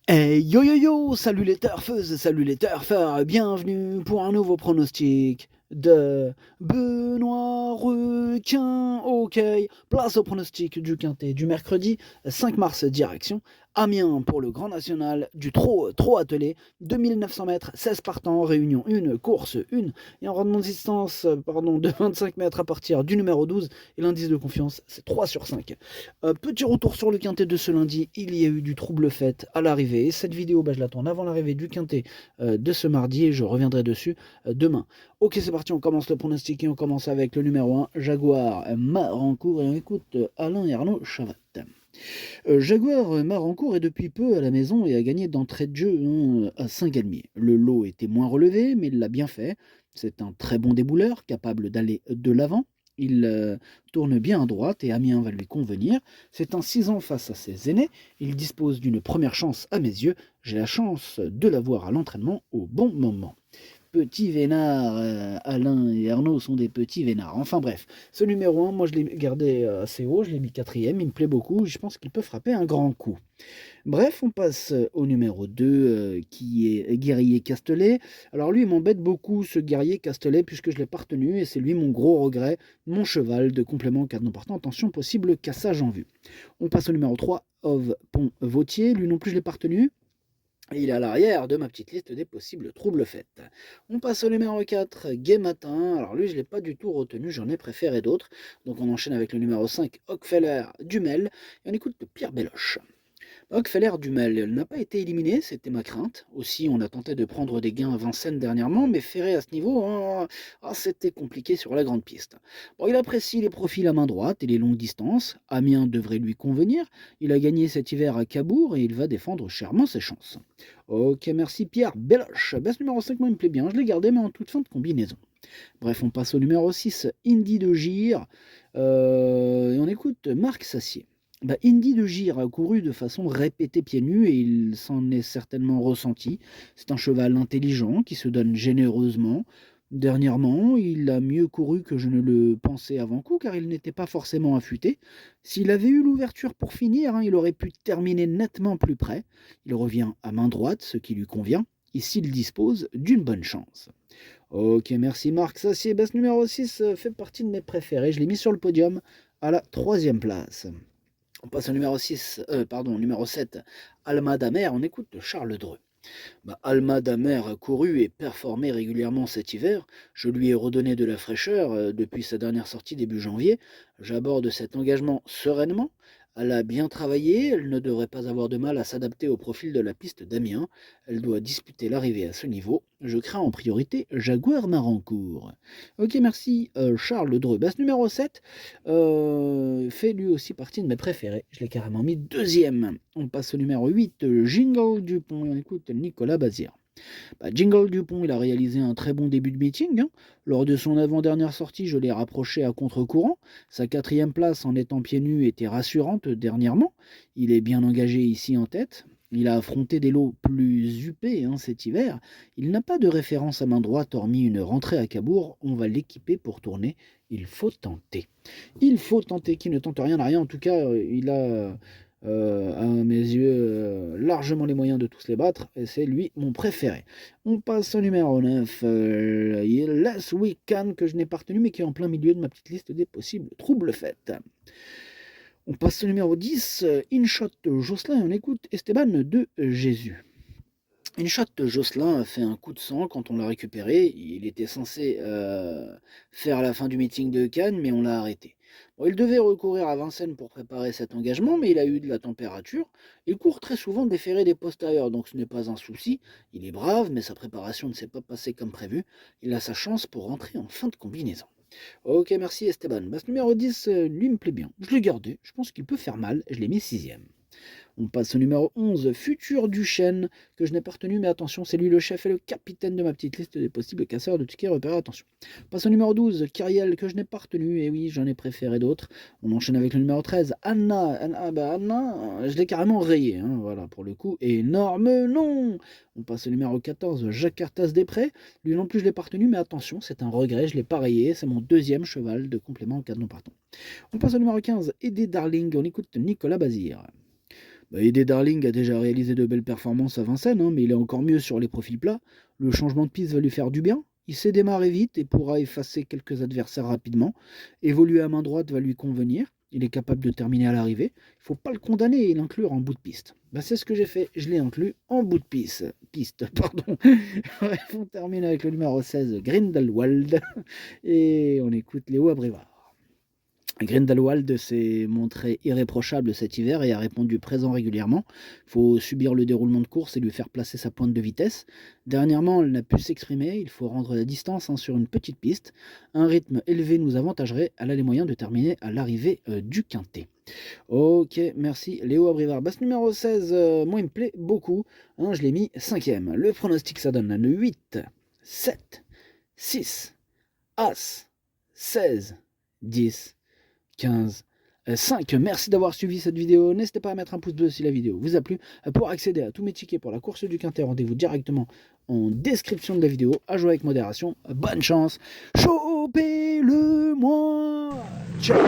Hey yo yo yo, salut les turfeuses, salut les turfeurs, bienvenue pour un nouveau pronostic de Benoît Requin. Ok, place au pronostic du quintet du mercredi 5 mars direction Amiens pour le Grand National du Trot attelé, 2900 mètres, 16 partants, réunion 1, course 1 et en rendement de distance de 25 mètres à partir du numéro 12 et l'indice de confiance c'est 3 sur 5. Petit retour sur le quintet de ce lundi, il y a eu du trouble fait à l'arrivée. Cette vidéo, je la tourne avant l'arrivée du quintet de ce mardi et je reviendrai dessus demain. Ok, c'est parti, on commence le pronostic et on commence avec le numéro 1, Jaguar Marancourt et on écoute Alain et Arnaud Chavat. Jaguar Marancourt est depuis peu à la maison et a gagné d'entrée de jeu à Saint-Galmier. Le lot était moins relevé, mais il l'a bien fait. C'est un très bon débouleur, capable d'aller de l'avant. Il tourne bien à droite et Amiens va lui convenir. C'est un 6 ans face à ses aînés. Il dispose d'une première chance à mes yeux. J'ai la chance de l'avoir à l'entraînement au bon moment. Petits vénards, Alain et Arnaud sont des petits vénards. Enfin bref, ce numéro 1, moi je l'ai gardé assez haut, je l'ai mis quatrième, il me plaît beaucoup, je pense qu'il peut frapper un grand coup. Bref, on passe au numéro 2, qui est Guerrier Castelet. Alors lui, il m'embête beaucoup ce Guerrier Castelet, puisque je ne l'ai pas retenu, et c'est lui mon gros regret, mon cheval de complément en cas de non partant. Attention, possible cassage en vue. On passe au numéro 3, Ove Pont Vautier, lui non plus je ne l'ai pas retenu. Et il est à l'arrière de ma petite liste des possibles troubles faits. On passe au numéro 4, Gai Matin. Alors lui, je ne l'ai pas du tout retenu, j'en ai préféré d'autres. Donc on enchaîne avec le numéro 5, Hockfeller Dumel. Et on écoute Pierre Belloche. Hockfeller Dumel n'a pas été éliminé, c'était ma crainte. Aussi, on a tenté de prendre des gains à Vincennes dernièrement, mais Ferré à ce niveau, c'était compliqué sur la grande piste. Bon, il apprécie les profils à main droite et les longues distances. Amiens devrait lui convenir. Il a gagné cet hiver à Cabourg et il va défendre chèrement ses chances. Ok, merci Pierre Belloche. Ce numéro 5, moi, il me plaît bien. Je l'ai gardé, mais en toute fin de combinaison. Bref, on passe au numéro 6, Indy de Gire. Et on écoute Marc Sassier. Indy de Gire a couru de façon répétée pieds nus et il s'en est certainement ressenti. C'est un cheval intelligent qui se donne généreusement. Dernièrement, il a mieux couru que je ne le pensais avant coup car il n'était pas forcément affûté. S'il avait eu l'ouverture pour finir, il aurait pu terminer nettement plus près. Il revient à main droite, ce qui lui convient, et s'il dispose d'une bonne chance. Ok, merci Marc. Ça, c'est ce numéro 6 fait partie de mes préférés. Je l'ai mis sur le podium à la troisième place. On passe au numéro 7, Alma d'Amer. On écoute Charles Dreux. Alma d'Amer a couru et performé régulièrement cet hiver. Je lui ai redonné de la fraîcheur depuis sa dernière sortie début janvier. J'aborde cet engagement sereinement. Elle a bien travaillé, elle ne devrait pas avoir de mal à s'adapter au profil de la piste d'Amiens. Elle doit disputer l'arrivée à ce niveau. Je crains en priorité Jaguar Marancourt. Ok, merci Charles Dreux. Ce numéro 7 fait lui aussi partie de mes préférés. Je l'ai carrément mis deuxième. On passe au numéro 8, Jingle Dupont. Et on écoute Nicolas Bazir. Jingle Dupont, il a réalisé un très bon début de meeting. Lors de son avant-dernière sortie, je l'ai rapproché à contre-courant. Sa quatrième place en étant pieds nus était rassurante dernièrement. Il est bien engagé ici en tête. Il a affronté des lots plus huppés cet hiver. Il n'a pas de référence à main droite, hormis une rentrée à Cabourg. On va l'équiper pour tourner. Il faut tenter. Il faut tenter. Qui ne tente rien n'a rien. En tout cas, il a à mes yeux, largement les moyens de tous les battre, et c'est lui mon préféré. On passe au numéro 9, Last Weekend, que je n'ai pas retenu, mais qui est en plein milieu de ma petite liste des possibles troubles faits. On passe au numéro 10, InShot Jocelyn, et on écoute Esteban de Jésus. InShot Jocelyn a fait un coup de sang quand on l'a récupéré. Il était censé faire la fin du meeting de Cannes, mais on l'a arrêté. Bon, il devait recourir à Vincennes pour préparer cet engagement, mais il a eu de la température. Il court très souvent déféré des postérieurs, donc ce n'est pas un souci. Il est brave, mais sa préparation ne s'est pas passée comme prévu. Il a sa chance pour rentrer en fin de combinaison. Ok, merci Esteban. Ce numéro 10, lui me plaît bien. Je l'ai gardé, je pense qu'il peut faire mal, je l'ai mis sixième. On passe au numéro 11, Futur Duchesne, que je n'ai pas retenu, mais attention, c'est lui le chef et le capitaine de ma petite liste des possibles casseurs de tickets repérés, attention. On passe au numéro 12, Kyriel, que je n'ai pas retenu, et oui, j'en ai préféré d'autres. On enchaîne avec le numéro 13, Anna, je l'ai carrément rayé, voilà, pour le coup, énorme non. On passe au numéro 14, Jacques Artas Després, lui non plus je l'ai pas retenu, mais attention, c'est un regret, je l'ai pas rayé, c'est mon deuxième cheval de complément en cas de non partant. On passe au numéro 15, Aidé Darling, on écoute Nicolas Bazir. Bah, Ede Darling a déjà réalisé de belles performances à Vincennes, hein, mais il est encore mieux sur les profils plats. Le changement de piste va lui faire du bien. Il sait démarrer vite et pourra effacer quelques adversaires rapidement. Évoluer à main droite va lui convenir. Il est capable de terminer à l'arrivée. Il ne faut pas le condamner et l'inclure en bout de piste. Bah, c'est ce que j'ai fait. Je l'ai inclus en bout de piste. Pardon. Bref, on termine avec le numéro 16, Grindelwald. Et on écoute Léo Abrivard. Grindelwald s'est montré irréprochable cet hiver et a répondu présent régulièrement. Il faut subir le déroulement de course et lui faire placer sa pointe de vitesse. Dernièrement, elle n'a pu s'exprimer, il faut rendre la distance sur une petite piste. Un rythme élevé nous avantagerait, elle a les moyens de terminer à l'arrivée du Quintet. Ok, merci Léo Abrivard. Basse numéro 16, moi il me plaît beaucoup. Hein, je l'ai mis 5ème. Le pronostic ça donne un 8, 7, 6, As, 16, 10. 15, 5. Merci d'avoir suivi cette vidéo. N'hésitez pas à mettre un pouce bleu si la vidéo vous a plu. Pour accéder à tous mes tickets pour la course du Quintet, rendez-vous directement en description de la vidéo. À jouer avec modération. Bonne chance. Chopez-le moi. Ciao.